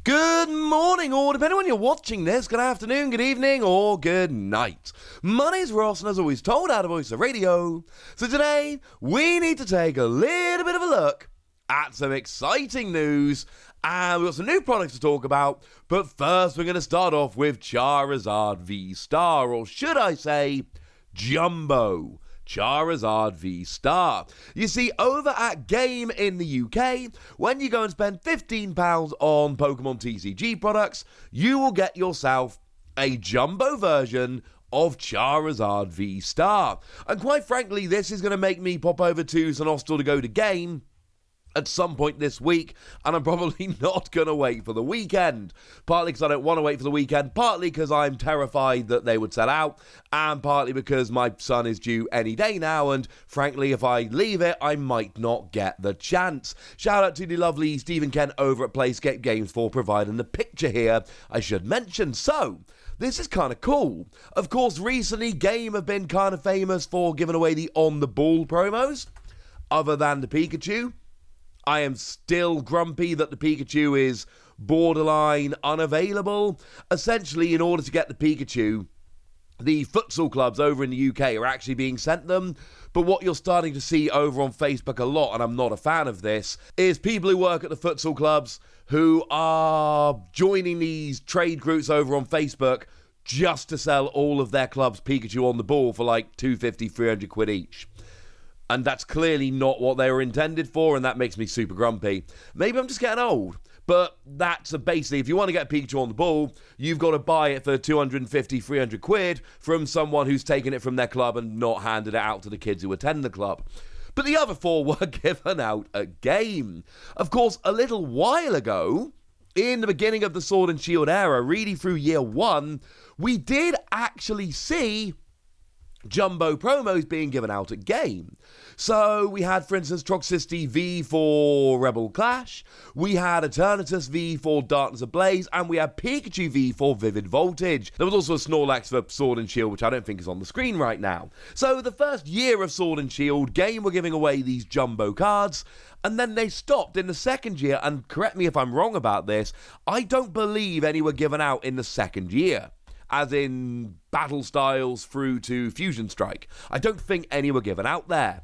Good morning, or depending on when you're watching this, good afternoon, good evening, or good night. My name's Ross, and as always told, out of voice of radio. So today, we need to take a little bit of a look at some exciting news, and we've got some new products to talk about, but first we're going to start off with Charizard VSTAR, or should I say, Jumbo Charizard VSTAR. You see, over at Game in the UK, when you go and spend £15 on Pokémon TCG products, you will get yourself a jumbo version of Charizard VSTAR. And quite frankly, this is going to make me pop over to St Austell to go to Game at some point this week, and I'm probably not going to wait for the weekend. Partly because I don't want to wait for the weekend, partly because I'm terrified that they would sell out, and partly because my son is due any day now, and frankly, if I leave it, I might not get the chance. Shout out to the lovely Stephen Kent over at Playscape Games for providing the picture here, I should mention. So, this is kind of cool. Of course, recently, Game have been kind of famous for giving away the on-the-ball promos, other than the Pikachu. I am still grumpy that the Pikachu is borderline unavailable. Essentially, in order to get the Pikachu, the futsal clubs over in the UK are actually being sent them. But what you're starting to see over on Facebook a lot, and I'm not a fan of this, is people who work at the futsal clubs who are joining these trade groups over on Facebook just to sell all of their club's Pikachu on the ball for like 250, 300 quid each. And that's clearly not what they were intended for, and that makes me super grumpy. Maybe I'm just getting old, but that's basically, if you want to get Pikachu on the ball, you've got to buy it for 250, 300 quid from someone who's taken it from their club and not handed it out to the kids who attend the club. But the other four were given out at Game. Of course, a little while ago, in the beginning of the Sword and Shield era, really through year one, we did actually see jumbo promos being given out at Game. So we had, for instance, Toxicity V for Rebel Clash, we had Eternatus V for Darkness Ablaze, and we had Pikachu V for Vivid Voltage. There was also a Snorlax for Sword and Shield, which I don't think is on the screen right now. So the first year of Sword and Shield, Game were giving away these jumbo cards, and then they stopped in the second year, and correct me if I'm wrong about this, I don't believe any were given out in the second year, as in Battle Styles through to Fusion Strike. I don't think any were given out there.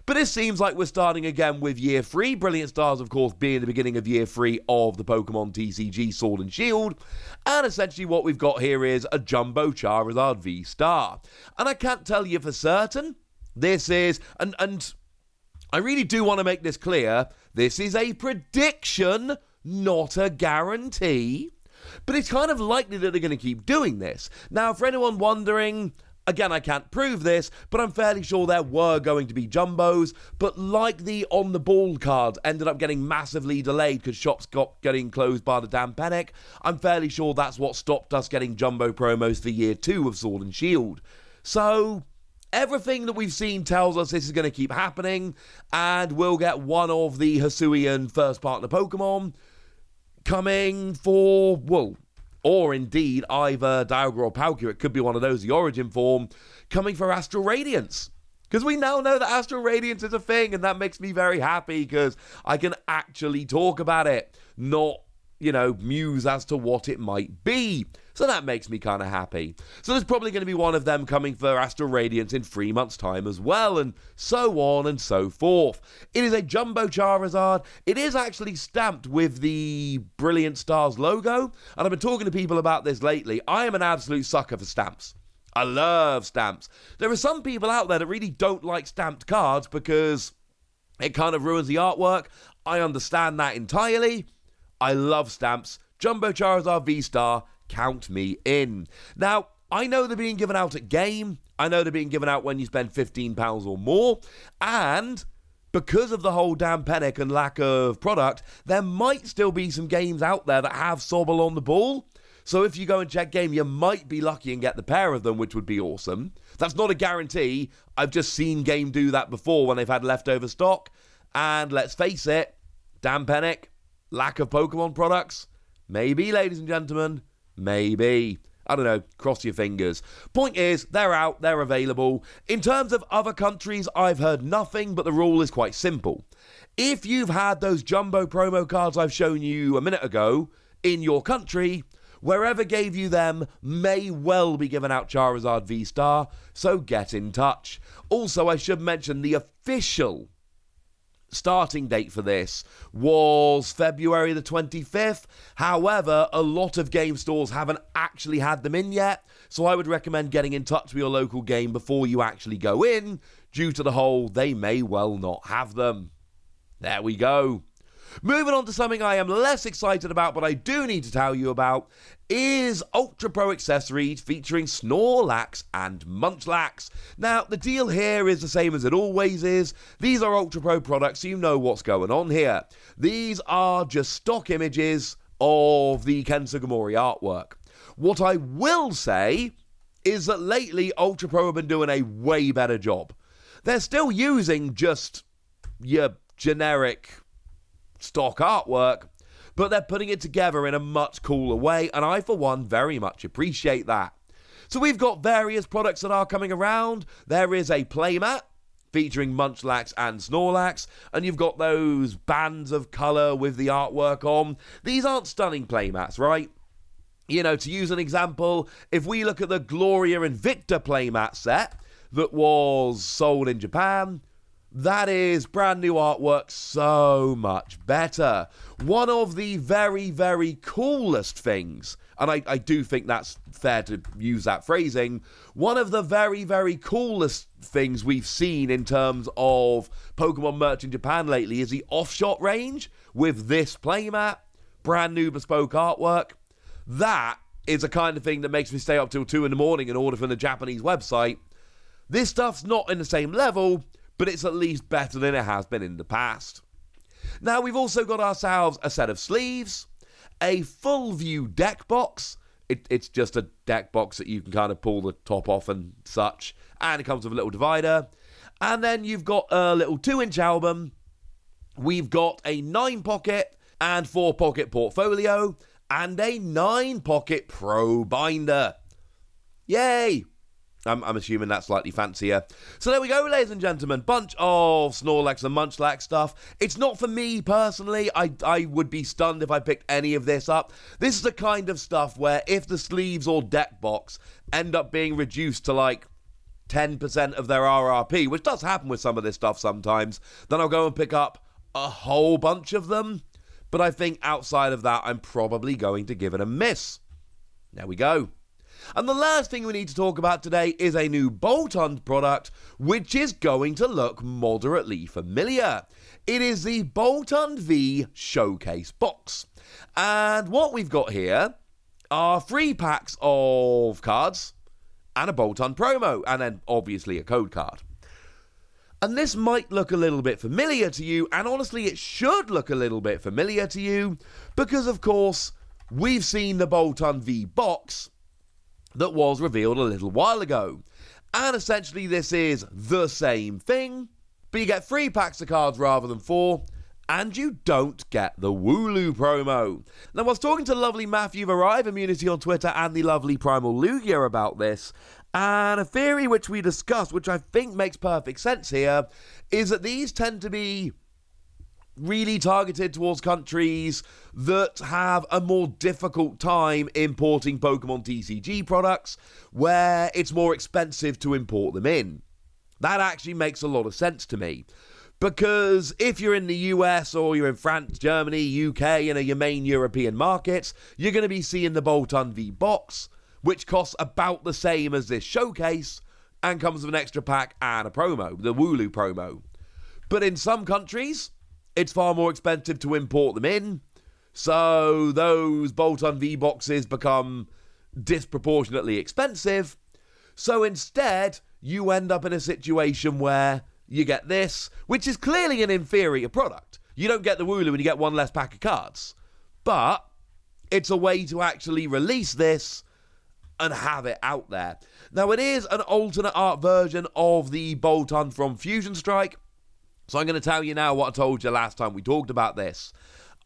But it seems like we're starting again with Year 3, Brilliant Stars, of course, being the beginning of Year 3 of the Pokemon TCG Sword and Shield, and essentially what we've got here is a Jumbo Charizard VSTAR. And I can't tell you for certain, this is, and I really do want to make this clear, this is a prediction, not a guarantee. But it's kind of likely that they're going to keep doing this. Now, for anyone wondering, again, I can't prove this, but I'm fairly sure there were going to be jumbos, but like the on-the-ball cards ended up getting massively delayed because shops got getting closed by the damn panic, I'm fairly sure that's what stopped us getting jumbo promos for year 2 of Sword and Shield. So everything that we've seen tells us this is going to keep happening, and we'll get one of the Hisuian first partner Pokemon coming for, well, or indeed either Dialga or Palkia, it could be one of those, the origin form, coming for Astral Radiance. Because we now know that Astral Radiance is a thing, and that makes me very happy because I can actually talk about it, not, muse as to what it might be. So that makes me kind of happy. So there's probably going to be one of them coming for Astral Radiance in 3 months' time as well, and so on and so forth. It is a Jumbo Charizard. It is actually stamped with the Brilliant Stars logo, and I've been talking to people about this lately. I am an absolute sucker for stamps. I love stamps. There are some people out there that really don't like stamped cards because it kind of ruins the artwork. I understand that entirely. I love stamps. Jumbo Charizard VSTAR, count me in. Now, I know they're being given out at Game. I know they're being given out when you spend £15 or more. And because of the whole damn panic and lack of product, there might still be some games out there that have Sobble on the ball. So if you go and check Game, you might be lucky and get the pair of them, which would be awesome. That's not a guarantee. I've just seen Game do that before when they've had leftover stock. And let's face it, damn panic, lack of Pokemon products. Maybe, ladies and gentlemen, maybe. I don't know, cross your fingers. Point is, they're out, they're available. In terms of other countries, I've heard nothing, but the rule is quite simple. If you've had those jumbo promo cards I've shown you a minute ago in your country, wherever gave you them may well be giving out Charizard VSTAR, so get in touch. Also, I should mention the official starting date for this was February the 25th. However, a lot of game stores haven't actually had them in yet, so I would recommend getting in touch with your local game before you actually go in, due to the whole they may well not have them. There we go. Moving on to something I am less excited about, but I do need to tell you about, is Ultra Pro accessories featuring Snorlax and Munchlax. Now, the deal here is the same as it always is. These are Ultra Pro products, so you know what's going on here. These are just stock images of the Ken Sugimori artwork. What I will say is that lately, Ultra Pro have been doing a way better job. They're still using just your generic stock artwork, but they're putting it together in a much cooler way, and I, for one, very much appreciate that. So we've got various products that are coming around. There is a playmat featuring Munchlax and Snorlax, and you've got those bands of colour with the artwork on. These aren't stunning playmats, right? You know, to use an example, if we look at the Gloria and Victor playmat set that was sold in Japan, that is brand new artwork, so much better. One of the very, very coolest things, and I do think that's fair to use that phrasing, one of the very, very coolest things we've seen in terms of Pokemon merch in Japan lately is the Offshot range with this playmat, brand new bespoke artwork. That is the kind of thing that makes me stay up till 2 in the morning and order from the Japanese website. This stuff's not in the same level, but it's at least better than it has been in the past. Now, we've also got ourselves a set of sleeves, a full view deck box. It's just a deck box that you can kind of pull the top off and such, and it comes with a little divider. And then you've got a little 2-inch album. We've got a 9-pocket and 4-pocket portfolio, and a 9-pocket Pro binder. Yay! I'm assuming that's slightly fancier. So there we go, ladies and gentlemen. Bunch of Snorlax and Munchlax stuff. It's not for me personally. I would be stunned if I picked any of this up. This is the kind of stuff where if the sleeves or deck box end up being reduced to like 10% of their RRP, which does happen with some of this stuff sometimes, then I'll go and pick up a whole bunch of them. But I think outside of that, I'm probably going to give it a miss. There we go. And the last thing we need to talk about today is a new Boltund product, which is going to look moderately familiar. It is the Boltund V Showcase box. And what we've got here are 3 packs of cards and a Boltund promo, and then obviously a code card. And this might look a little bit familiar to you, and honestly it should look a little bit familiar to you, because of course we've seen the Boltund V box that was revealed a little while ago. And essentially this is the same thing, but you get 3 packs of cards rather than 4, and you don't get the Wooloo promo. Now, I was talking to lovely Matthew Varive Immunity on Twitter and the lovely Primal Lugia about this, and a theory which we discussed, which I think makes perfect sense here, is that these tend to be really targeted towards countries that have a more difficult time importing Pokemon TCG products, where it's more expensive to import them in. That actually makes a lot of sense to me, because if you're in the US or you're in France, Germany, UK, your main European markets, you're going to be seeing the Boltund V box, which costs about the same as this showcase and comes with an extra pack and a promo, the Wooloo promo. But in some countries, it's far more expensive to import them in, so those Boltund V boxes become disproportionately expensive. So instead, you end up in a situation where you get this, which is clearly an inferior product. You don't get the Wooloo and you get 1 less pack of cards. But it's a way to actually release this and have it out there. Now, it is an alternate art version of the Boltund from Fusion Strike. So I'm going to tell you now what I told you last time we talked about this.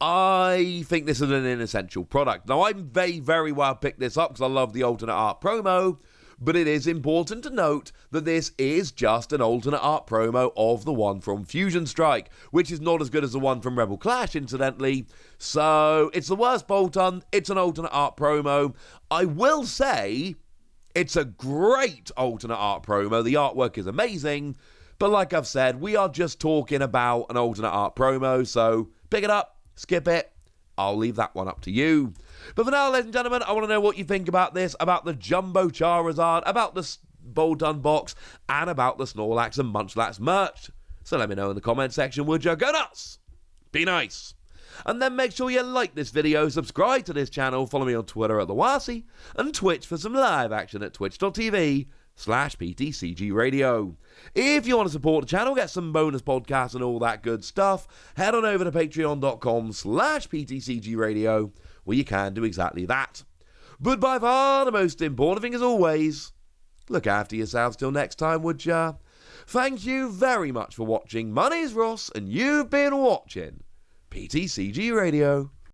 I think this is an inessential product. Now, I may very well pick this up because I love the alternate art promo, but it is important to note that this is just an alternate art promo of the one from Fusion Strike, which is not as good as the one from Rebel Clash, incidentally. So, it's the worst Boltund, it's an alternate art promo. I will say, it's a great alternate art promo, the artwork is amazing, but like I've said, we are just talking about an alternate art promo, so pick it up, skip it, I'll leave that one up to you. But for now, ladies and gentlemen, I want to know what you think about this, about the Jumbo Charizard, about the Boltund box, and about the Snorlax and Munchlax merch. So let me know in the comment section, would you? Go nuts! Be nice! And then make sure you like this video, subscribe to this channel, follow me on Twitter at TheWasi, and Twitch for some live action at twitch.tv/PTCG Radio. If you want to support the channel, get some bonus podcasts and all that good stuff, head on over to patreon.com/PTCG Radio, where you can do exactly that. But by far the most important thing as always, look after yourselves till next time, would ya? Thank you very much for watching. My name's Ross, and you've been watching PTCG Radio.